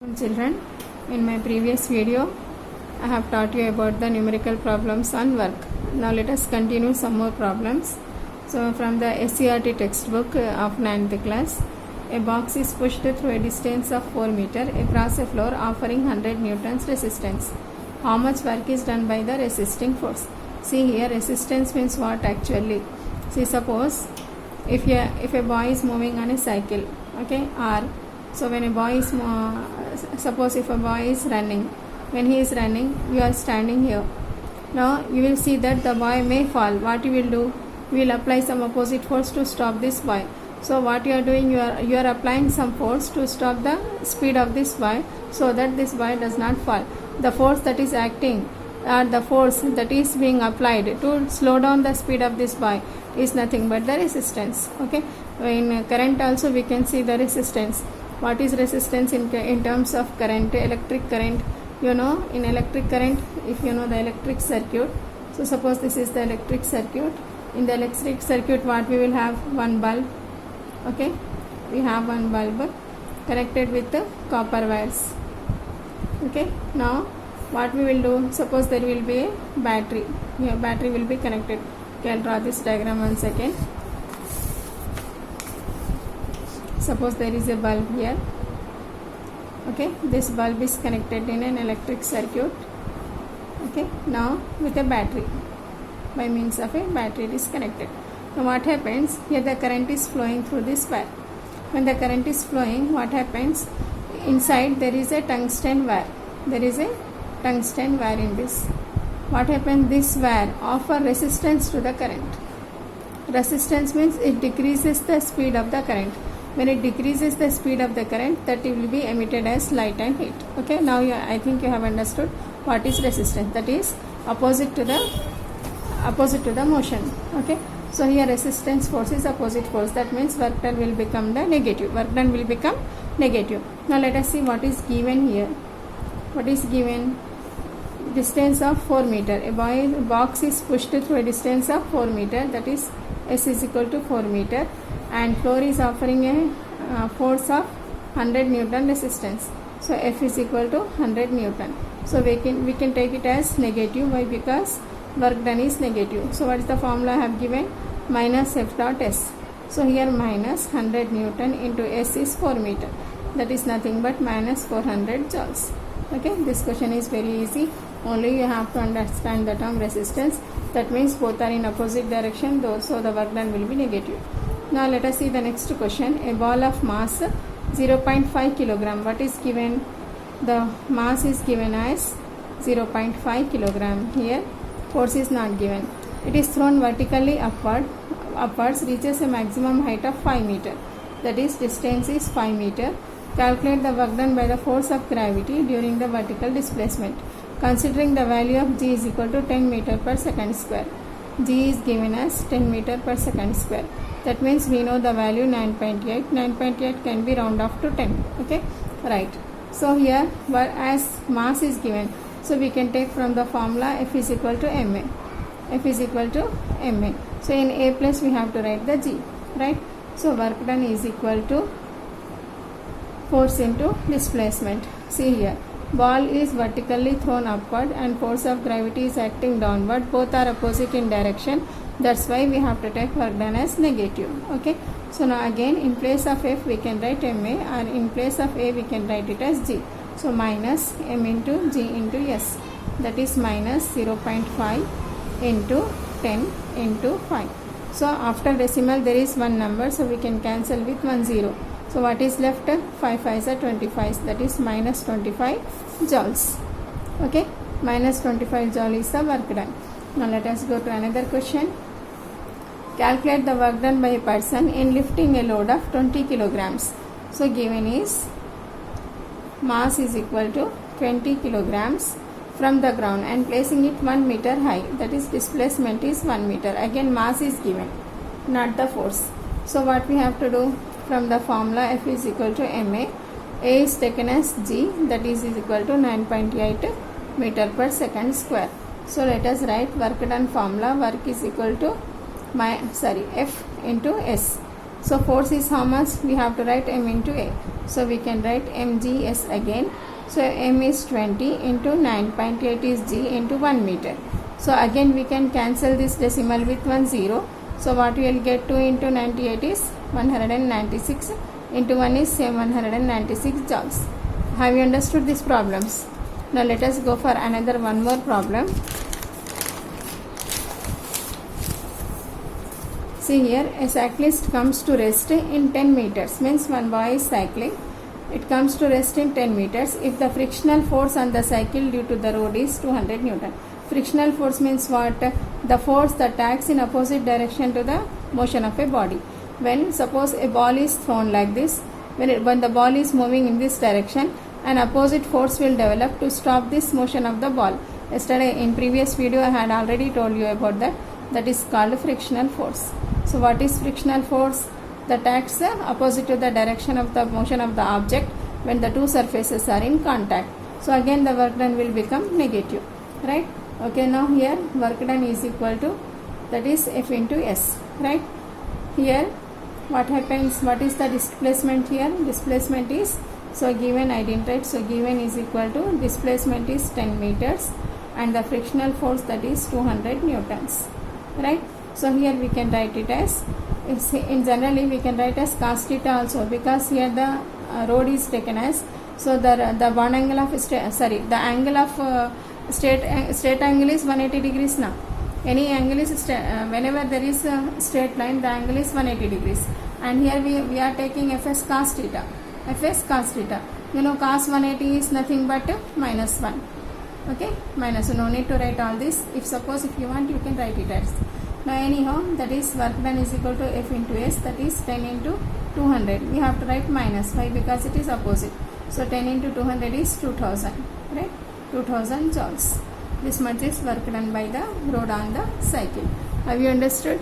Children, in my previous video I have taught you about the numerical problems on work. Now let us continue some more problems. So from the SCRT textbook of 9th class, a box is pushed through a distance of 4 meter across a floor offering 100 newtons resistance. How much work is done by the resisting force? See here, resistance means what actually? See, suppose if a boy is moving on a cycle, okay, or so when a boy is suppose if a boy is running, when he is running, you are standing here. Now you will see that the boy may fall. What you will do? You will apply some opposite force to stop this boy. So what you are doing, you are applying some force to stop the speed of this boy, so that this boy does not fall. The force that is acting, or the force that is being applied to slow down the speed of this boy, is nothing but the resistance. Okay, in current also we can see the resistance. What is resistance in terms of current? Electric current, you know, in electric current, if you know the electric circuit, so suppose this is the electric circuit. In the electric circuit, what we will have? One bulb. Okay, we have one bulb connected with the copper wires. Okay, now what we will do? Suppose there will be a battery. Here battery will be connected. Okay, I'll draw this diagram once again. Suppose there is a bulb here. Okay, this bulb is connected in an electric circuit. Okay, now with a battery, by means of a battery it is connected. Now what happens? Here the current is flowing through this wire. When the current is flowing, what happens? Inside there is a tungsten wire. There is a tungsten wire in this. What happens? This wire offers resistance to the current. Resistance means it decreases the speed of the current. When it decreases the speed of the current, that it will be emitted as light and heat. Okay, now I think you have understood what is resistance. That is opposite to the motion. Okay, so here resistance force is opposite force. That means work done will become the negative. Work done will become negative. Now let us see what is given here. What is given? Distance of 4 meter. A box is pushed through a distance of 4 meter. That is S is equal to 4 meter. And floor is offering a force of 100 Newton resistance. So F is equal to 100 Newton. So we can take it as negative. Why? Because work done is negative. So what is the formula I have given? Minus F dot S. So here minus 100 Newton into S is 4 meter. That is nothing but minus 400 joules. Okay, this question is very easy. Only you have to understand the term resistance. That means both are in opposite direction, though, so the work done will be negative. Now let us see the next question. A ball of mass 0.5 kilogram. What is given? The mass is given as 0.5 kilogram. Here force is not given. It is thrown vertically upwards, reaches a maximum height of 5 meter. That is, distance is 5 meter. Calculate the work done by the force of gravity during the vertical displacement. Considering the value of G is equal to 10 meter per second square. G is given as 10 meter per second square. That means we know the value 9.8. 9.8 can be round off to 10. Okay, right. So here, as mass is given, so we can take from the formula F is equal to ma. F is equal to ma. So in A plus we have to write the G, right? So work done is equal to force into displacement. See here, ball is vertically thrown upward and force of gravity is acting downward. Both are opposite in direction. That's why we have to take work done as negative. Okay, so now again in place of F we can write ma, and in place of A we can write it as G. So minus M into G into S. That is minus 0.5 into 10 into 5. So after decimal there is one number, so we can cancel with 1 0. So what is left? 5 5s are 25. That is minus 25 joules. Okay, minus 25 joule is the work done. Now let us go to another question. Calculate the work done by a person in lifting a load of 20 kilograms. So given is mass is equal to 20 kilograms from the ground and placing it 1 meter high. That is, displacement is 1 meter. Again mass is given, not the force. So what we have to do? From the formula F is equal to ma, A is taken as G, that is equal to 9.8 meter per second square. So let us write work done formula. Work is equal to F into S. So force is how much? We have to write m into a. So we can write mgs again. So m is 20 into 9.8 is g into 1 meter. So again we can cancel this decimal with 1 0. So what we will get 2 into 98 is 196 into 1 is 196 joules. Have you understood these problems? Now let us go for another one more problem. See here, a cyclist comes to rest in 10 meters, means one boy is cycling. It comes to rest in 10 meters if the frictional force on the cycle due to the road is 200 Newton. Frictional force means what? The force that acts in opposite direction to the motion of a body. When suppose a ball is thrown like this, when the ball is moving in this direction, an opposite force will develop to stop this motion of the ball. Yesterday in previous video I had already told you about that. That is called frictional force. So what is frictional force? That acts opposite to the direction of the motion of the object when the two surfaces are in contact. So again the work done will become negative, right? Okay, now here work done is equal to, that is F into S, right? Here what happens? What is the displacement here? Displacement is, so given I didn't write, so given is equal to, displacement is 10 meters and the frictional force, that is 200 newtons, right? So here we can write it as, in generally we can write as cos theta also, because here the road is taken as, so the one angle of the angle of straight angle is 180 degrees now. Any angle is whenever there is a straight line, the angle is 180 degrees, and here we are taking fs cos theta. Fs cos theta, you know, cos 180 is nothing but minus 1. Okay, minus, no need to write all this. If you want, you can write it as. Now anyhow, that is work done is equal to F into S, that is 10 into 200. We have to write minus. Why? Because it is opposite. So 10 into 200 is 2000, right? 2000 joules. This much is work done by the road on the cycle. Have you understood?